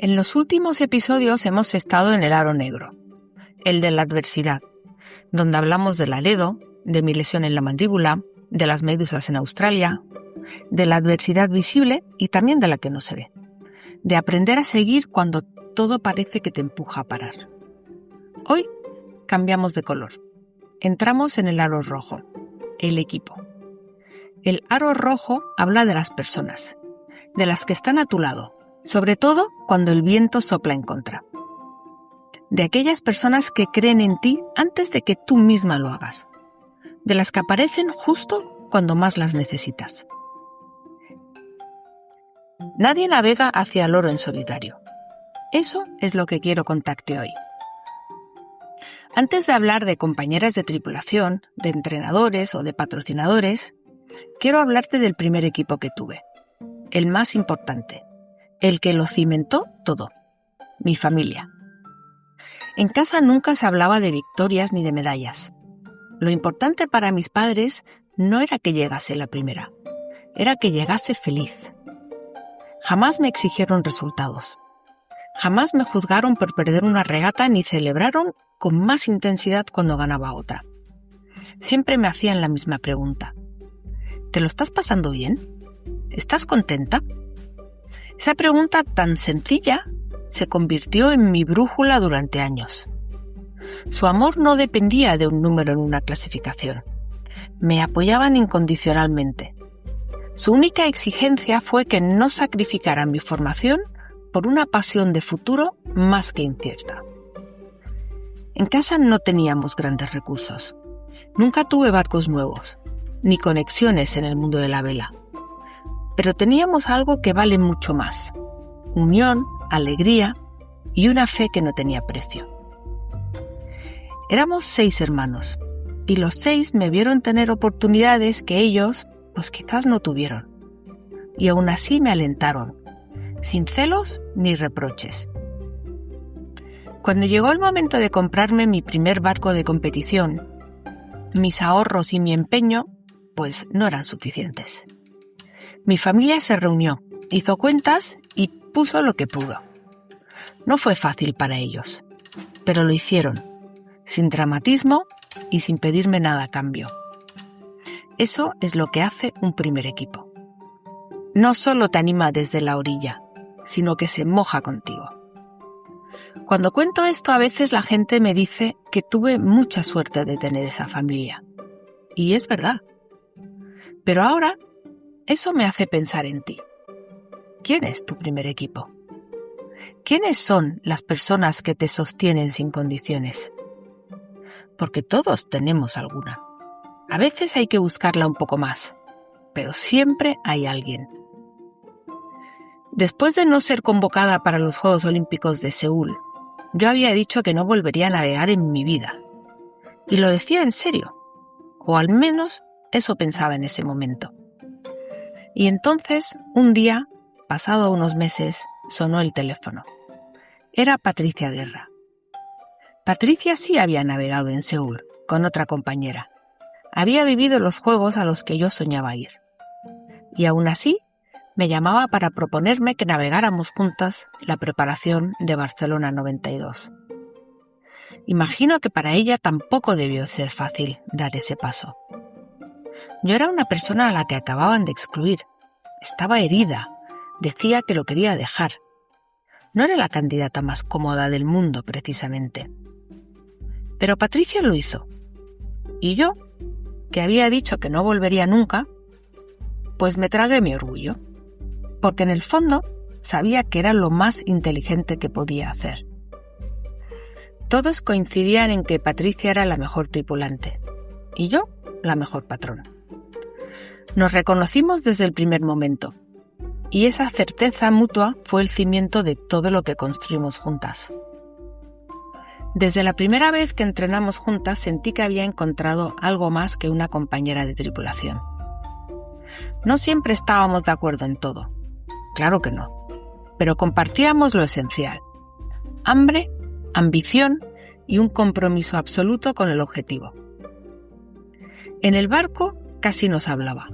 En los últimos episodios hemos estado en el aro negro, el de la adversidad, donde hablamos del Laredo, de mi lesión en la mandíbula, de las medusas en Australia, de la adversidad visible y también de la que no se ve, de aprender a seguir cuando todo parece que te empuja a parar. Hoy cambiamos de color. Entramos en el aro rojo, el equipo. El aro rojo habla de las personas, de las que están a tu lado, sobre todo cuando el viento sopla en contra. De aquellas personas que creen en ti antes de que tú misma lo hagas. De las que aparecen justo cuando más las necesitas. Nadie navega hacia el oro en solitario. Eso es lo que quiero contarte hoy. Antes de hablar de compañeras de tripulación, de entrenadores o de patrocinadores, quiero hablarte del primer equipo que tuve, el más importante, el que lo cimentó todo, mi familia. En casa nunca se hablaba de victorias ni de medallas. Lo importante para mis padres no era que llegase la primera, era que llegase feliz. Jamás me exigieron resultados. Jamás me juzgaron por perder una regata ni celebraron con más intensidad cuando ganaba otra. Siempre me hacían la misma pregunta. ¿Te lo estás pasando bien? ¿Estás contenta? Esa pregunta tan sencilla se convirtió en mi brújula durante años. Su amor no dependía de un número en una clasificación. Me apoyaban incondicionalmente. Su única exigencia fue que no sacrificara mi formación por una pasión de futuro más que incierta. En casa no teníamos grandes recursos. Nunca tuve barcos nuevos, ni conexiones en el mundo de la vela. Pero teníamos algo que vale mucho más: unión, alegría y una fe que no tenía precio. Éramos 6 hermanos, y los 6 me vieron tener oportunidades que ellos, pues quizás no tuvieron. Y aún así me alentaron, sin celos ni reproches. Cuando llegó el momento de comprarme mi primer barco de competición, mis ahorros y mi empeño, pues no eran suficientes. Mi familia se reunió, hizo cuentas y puso lo que pudo. No fue fácil para ellos, pero lo hicieron, sin dramatismo y sin pedirme nada a cambio. Eso es lo que hace un primer equipo. No solo te anima desde la orilla, sino que se moja contigo. Cuando cuento esto, a veces la gente me dice que tuve mucha suerte de tener esa familia. Y es verdad. Pero ahora, eso me hace pensar en ti. ¿Quién es tu primer equipo? ¿Quiénes son las personas que te sostienen sin condiciones? Porque todos tenemos alguna. A veces hay que buscarla un poco más, pero siempre hay alguien. Después de no ser convocada para los Juegos Olímpicos de Seúl, yo había dicho que no volvería a navegar en mi vida. Y lo decía en serio, o al menos eso pensaba en ese momento. Y entonces, un día, pasado unos meses, sonó el teléfono. Era Patricia Guerra. Patricia sí había navegado en Seúl, con otra compañera. Había vivido los juegos a los que yo soñaba ir. Y aún así, me llamaba para proponerme que navegáramos juntas la preparación de Barcelona 92. Imagino que para ella tampoco debió ser fácil dar ese paso. Yo era una persona a la que acababan de excluir. Estaba herida. Decía que lo quería dejar. No era la candidata más cómoda del mundo, precisamente. Pero Patricia lo hizo. Y yo, que había dicho que no volvería nunca, pues me tragué mi orgullo. Porque en el fondo sabía que era lo más inteligente que podía hacer. Todos coincidían en que Patricia era la mejor tripulante y yo la mejor patrona. Nos reconocimos desde el primer momento y esa certeza mutua fue el cimiento de todo lo que construimos juntas. Desde la primera vez que entrenamos juntas sentí que había encontrado algo más que una compañera de tripulación. No siempre estábamos de acuerdo en todo, claro que no, pero compartíamos lo esencial: hambre, ambición y un compromiso absoluto con el objetivo. En el barco casi no se hablaba,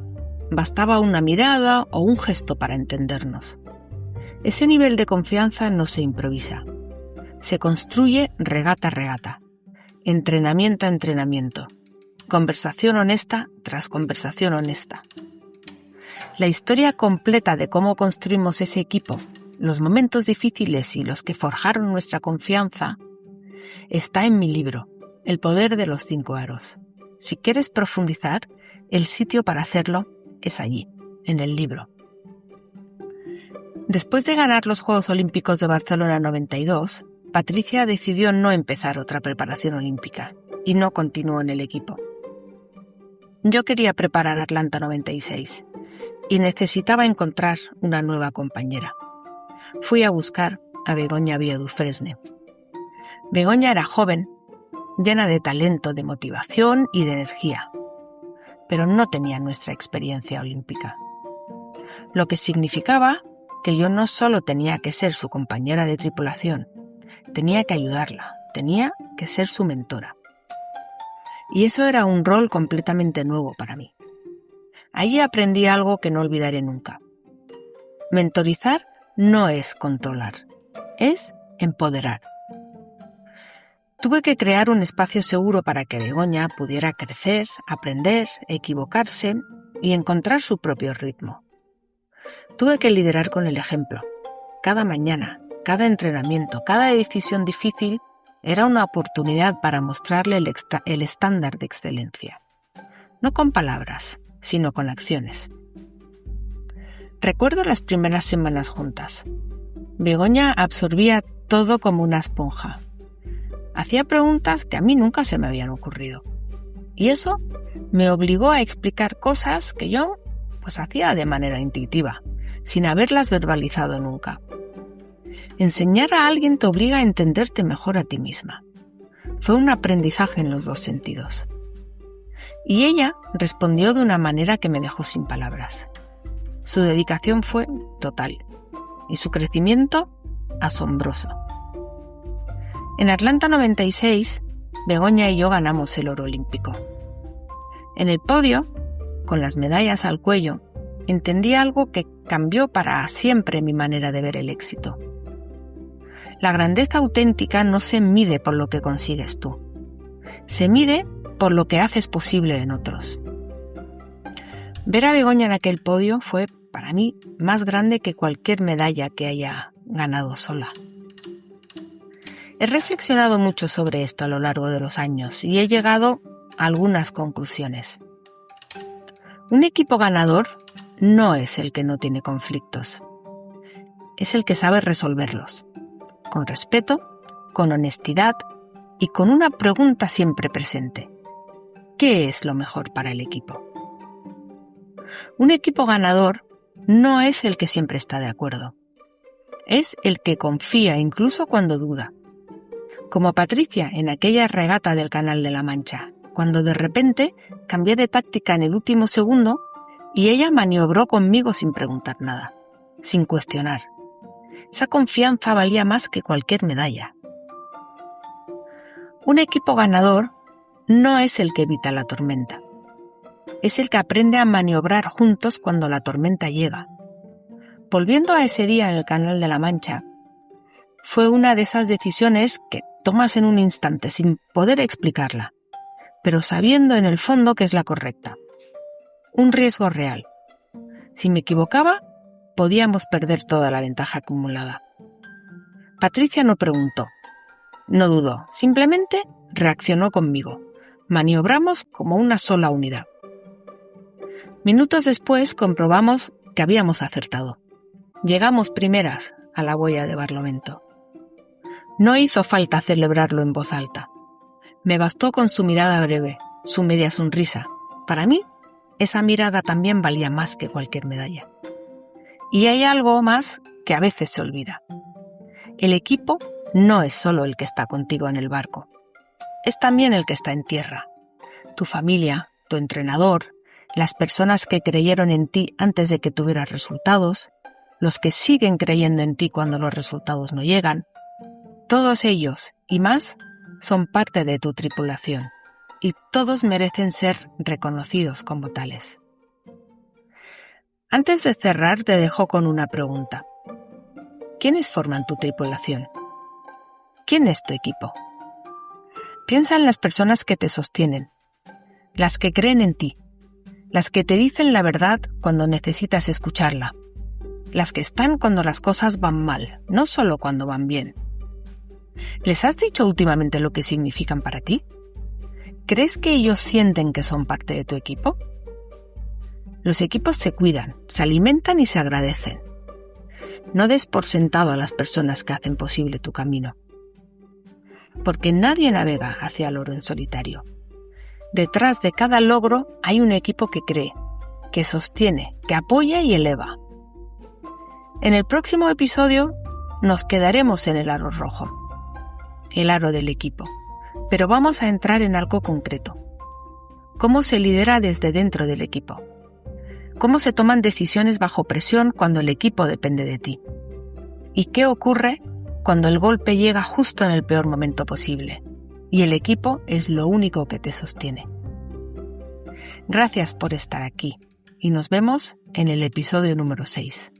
bastaba una mirada o un gesto para entendernos. Ese nivel de confianza no se improvisa. Se construye regata a regata, entrenamiento a entrenamiento, conversación honesta tras conversación honesta. La historia completa de cómo construimos ese equipo, los momentos difíciles y los que forjaron nuestra confianza, está en mi libro, El poder de los 5 aros. Si quieres profundizar, el sitio para hacerlo es allí, en el libro. Después de ganar los Juegos Olímpicos de Barcelona 92, Patricia decidió no empezar otra preparación olímpica y no continuó en el equipo. Yo quería preparar Atlanta 96 y necesitaba encontrar una nueva compañera. Fui a buscar a Begoña Viadú-Fresne. Begoña era joven, llena de talento, de motivación y de energía, pero no tenía nuestra experiencia olímpica. Lo que significaba que yo no solo tenía que ser su compañera de tripulación, tenía que ayudarla, tenía que ser su mentora. Y eso era un rol completamente nuevo para mí. Allí aprendí algo que no olvidaré nunca. Mentorizar no es controlar, es empoderar. Tuve que crear un espacio seguro para que Begoña pudiera crecer, aprender, equivocarse y encontrar su propio ritmo. Tuve que liderar con el ejemplo. Cada mañana, cada entrenamiento, cada decisión difícil era una oportunidad para mostrarle el estándar de excelencia. No con palabras, sino con acciones. Recuerdo las primeras semanas juntas. Begoña absorbía todo como una esponja. Hacía preguntas que a mí nunca se me habían ocurrido. Y eso me obligó a explicar cosas que yo hacía de manera intuitiva, sin haberlas verbalizado nunca. Enseñar a alguien te obliga a entenderte mejor a ti misma. Fue un aprendizaje en los dos sentidos. Y ella respondió de una manera que me dejó sin palabras. Su dedicación fue total y su crecimiento asombroso. En Atlanta 96, Begoña y yo ganamos el oro olímpico. En el podio, con las medallas al cuello, entendí algo que cambió para siempre mi manera de ver el éxito. La grandeza auténtica no se mide por lo que consigues tú. Se mide por lo que haces posible en otros. Ver a Begoña en aquel podio fue, para mí, más grande que cualquier medalla que haya ganado sola. He reflexionado mucho sobre esto a lo largo de los años y he llegado a algunas conclusiones. Un equipo ganador no es el que no tiene conflictos. Es el que sabe resolverlos, con respeto, con honestidad y con una pregunta siempre presente. ¿Qué es lo mejor para el equipo? Un equipo ganador no es el que siempre está de acuerdo. Es el que confía incluso cuando duda. Como Patricia en aquella regata del Canal de la Mancha, cuando de repente cambié de táctica en el último segundo y ella maniobró conmigo sin preguntar nada, sin cuestionar. Esa confianza valía más que cualquier medalla. Un equipo ganador no es el que evita la tormenta. Es el que aprende a maniobrar juntos cuando la tormenta llega. Volviendo a ese día en el Canal de la Mancha, fue una de esas decisiones que tomas en un instante sin poder explicarla, pero sabiendo en el fondo que es la correcta. Un riesgo real. Si me equivocaba, podíamos perder toda la ventaja acumulada. Patricia no preguntó, no dudó, simplemente reaccionó conmigo. Maniobramos como una sola unidad. Minutos después comprobamos que habíamos acertado. Llegamos primeras a la boya de Barlovento. No hizo falta celebrarlo en voz alta. Me bastó con su mirada breve, su media sonrisa. Para mí, esa mirada también valía más que cualquier medalla. Y hay algo más que a veces se olvida. El equipo no es solo el que está contigo en el barco. Es también el que está en tierra. Tu familia, tu entrenador, las personas que creyeron en ti antes de que tuvieras resultados, los que siguen creyendo en ti cuando los resultados no llegan. Todos ellos, y más, son parte de tu tripulación, y todos merecen ser reconocidos como tales. Antes de cerrar, te dejo con una pregunta. ¿Quiénes forman tu tripulación? ¿Quién es tu equipo? Piensa en las personas que te sostienen, las que creen en ti, las que te dicen la verdad cuando necesitas escucharla, las que están cuando las cosas van mal, no solo cuando van bien. ¿Les has dicho últimamente lo que significan para ti? ¿Crees que ellos sienten que son parte de tu equipo? Los equipos se cuidan, se alimentan y se agradecen. No des por sentado a las personas que hacen posible tu camino. Porque nadie navega hacia el oro en solitario. Detrás de cada logro hay un equipo que cree, que sostiene, que apoya y eleva. En el próximo episodio nos quedaremos en el aro rojo, el aro del equipo, pero vamos a entrar en algo concreto. ¿Cómo se lidera desde dentro del equipo? ¿Cómo se toman decisiones bajo presión cuando el equipo depende de ti? ¿Y qué ocurre cuando el golpe llega justo en el peor momento posible y el equipo es lo único que te sostiene? Gracias por estar aquí y nos vemos en el episodio número 6.